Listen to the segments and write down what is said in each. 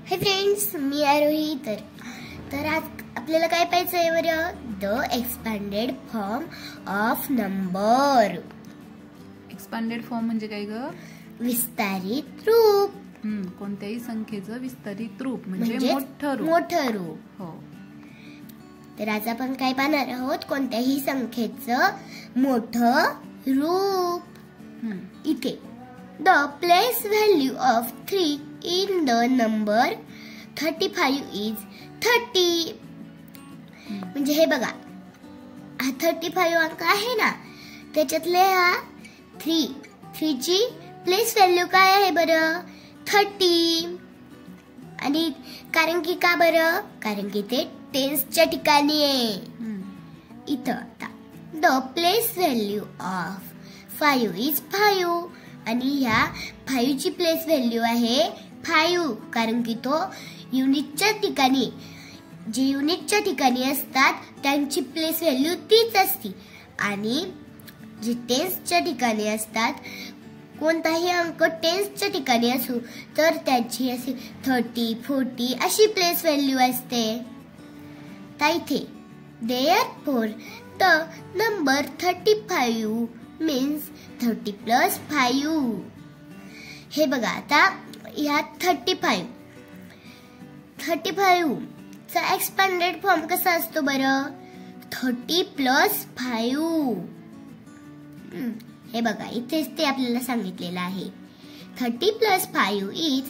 Hi friends, मी आरोही. तर आज आपल्याला काय पाहायचं आहे बरं? The expanded form of number. Expanded form म्हणजे काय ग? विस्तारित रूप. कोणत्याही संख्येचं विस्तारित रूप म्हणजे मोठं रूप. हो. तर आज आपण काय पाहणार आहोत? कोणत्याही संख्येचं मोठं रूप. इथे the place value of 3 in the number 35 is 30. म्हणजे हे बघा, हा 35 अंक आहे ना, त्याच्यातले हा 3 ची प्लेस व्हॅल्यू काय आहे बरं? 30. आणि कारण की का बरं? कारण की ते टेन्सच्या ठिकाणी आहे. इथं आता the place value of 5 is 5. आणि ह्या 5 ची प्लेस व्हॅल्यू आहे 5, कारण की तो युनिटच्या ठिकाणी, जे युनिटच्या ठिकाणी असतात त्यांची प्लेस व्हॅल्यू तीच असते. आणि जे टेन्सच्या ठिकाणी असतात, कोणताही अंक टेन्सच्या ठिकाणी असो तर त्याची अशी 30, 40 अशी प्लेस व्हॅल्यू असते. तर इथे therefore the number 35 means 30 plus 5. हे बघा, आता या 35 चा एक्सपांडेड फॉर्म कसा असतो बरं? 30 plus 5. हे बघा, इथेच ते आपल्याला सांगितलेलं आहे. 30 plus 5 is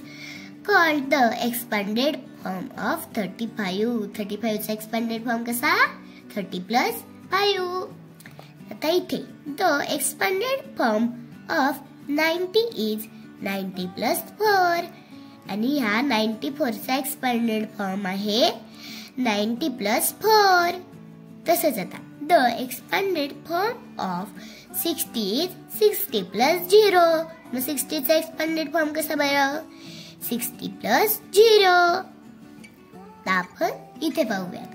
called the expanded form of 35. 35 चा एक्सपांडेड फॉर्म कसा? 30 plus 5. आता इथे the expanded form of 90 is 90 plus 4. आणि ह्या 94 चा एक्सपांडेड फॉर्म आहे 90 plus 4. तसंच आता the expanded form of 60 is 60 plus 0. मग 60 चा एक्सपांडेड फॉर्म कसा बरं? 60 plus 0. तर आपण इथे पाहूयात.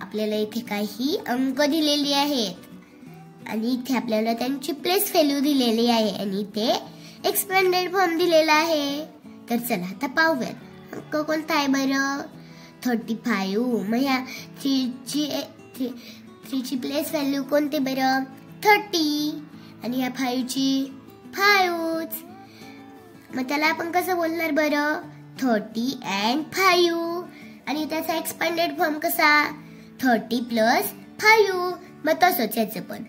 आपल्याला इथे काही अंक दिलेले आहेत आणि इथे आपल्याला त्यांची प्लेस व्हॅल्यू दिलेली आहे आणि इथे एक्सपांडेड फॉर्म दिलेला आहे. तर चला आता पाहूयात. अंक कोणता आहे बरं? 35. मग ह्या 3 ची प्लेस व्हॅल्यू कोणती बरं? 30. आणि ह्या 5 ची 5. मग त्याला आपण कसं बोलणार बरं? 30 and 5. आणि त्याचा एक्सपांडेड फॉर्म कसा? 30 plus 5. मग तसंच याचं पण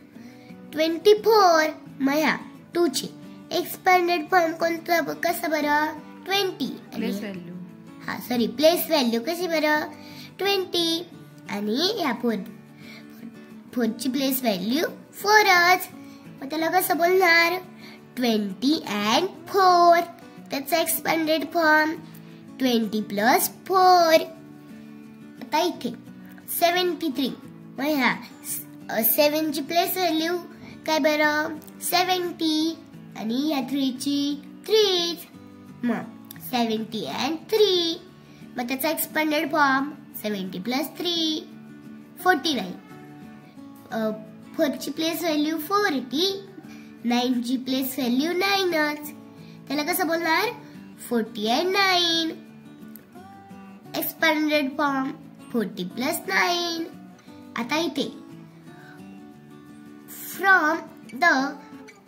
24. मग ह्या 2 ची एक्सपांडेड फॉर्म कोणतं कसं बरं? 20. प्लेस व्हॅल्यू, प्लेस व्हॅल्यू कशी बरं? 20. आणि या 4 ची प्लेस व्हॅल्यू 4च. मग त्याला कसं बोलणार? 20 and 4. त्याचा एक्सपांडेड फॉर्म 20 plus 4. आता इथे 73. मग ह्या 7 ची प्लेस व्हॅल्यू काय बरं? 70. आणि या 3 ची 3. मग 70 and 3. मग त्याचा एक्सपांडेड फॉर्म 70 plus 3 49. 4 ची प्लेस व्हॅल्यू 40. 9 ची प्लेस व्हॅल्यू 9च. त्याला कसं बोलणार? 40 and 9. Expanded form 40 plus 9. आता इथे from the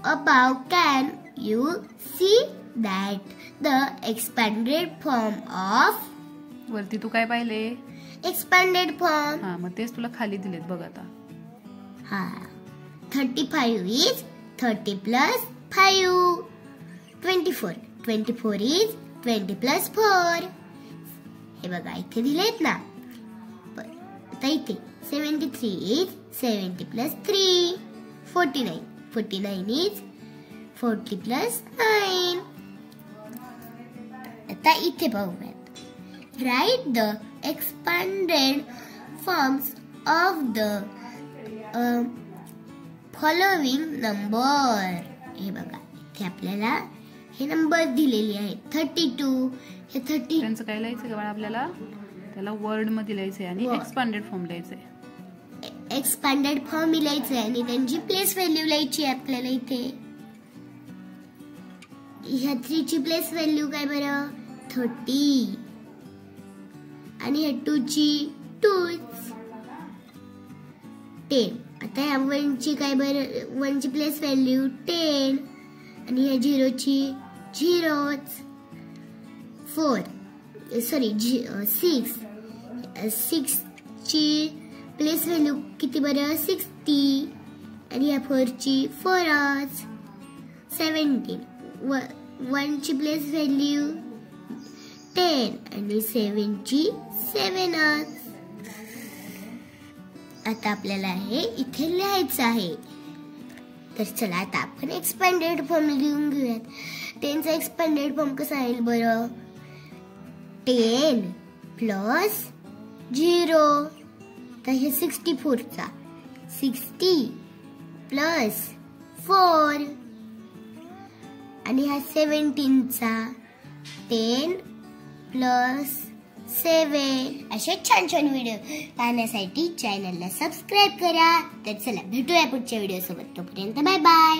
above can you see that the expanded form of वरती तू काय पाहिले? expanded form. मग तेच तुला खाली दिलेत बघ आता. 35 is 30 plus 5. 24 is 20 plus 4. हे बघा, इथे दिलेत ना. आता इथे 73 is 70 plus 3. 49 is 40 plus 9. आता इथे पाहूयात. Write the expanded forms of the following number. हे बघा, इथे आपल्याला हे नंबर दिलेले आहेत. 32. हे 30 त्यांचं काय लिहायचं का आपल्याला? त्याला वर्ड मध्ये लिहायचंय आणि एक्सपांडेड फॉर्म लिहायचंय. एक्सपांडेड फॉर्म लिहायचंय आणि त्यांची प्लेस व्हॅल्यू लिहायची आपल्याला इथे. ह्या 3 ची प्लेस व्हॅल्यू काय बरं? 30. आणि ह्या 2 ची 2च 10. आता ह्या 1 ची काय बरं 1 ची प्लेस व्हॅल्यू 10 आणि ह्या 0 ची 0च 6 ची प्लेस व्हॅल्यू किती बरं 60 आणि ह्या 4 ची 4च 17. 1 ची प्लेस व्हॅल्यू 10 आणि 7 ची 7च. आता आपल्याला हे इथे लिहायचं आहे. तर चला आता आपण एक्सपेंडेड फॉर्म लिहून घेऊयात. 10 चा एक्सपेंडेड फॉर्म कसा येईल बरं 10 प्लस 0. तर हे 64 चा 60 प्लस 4 आणि हा 17 चा 10 प्लस 7. असे छान छान व्हिडिओ पाहण्यासाठी चॅनलला सबस्क्राईब करा. तर चला भेटूया पुढच्या व्हिडिओ सोबत. तोपर्यंत बाय बाय.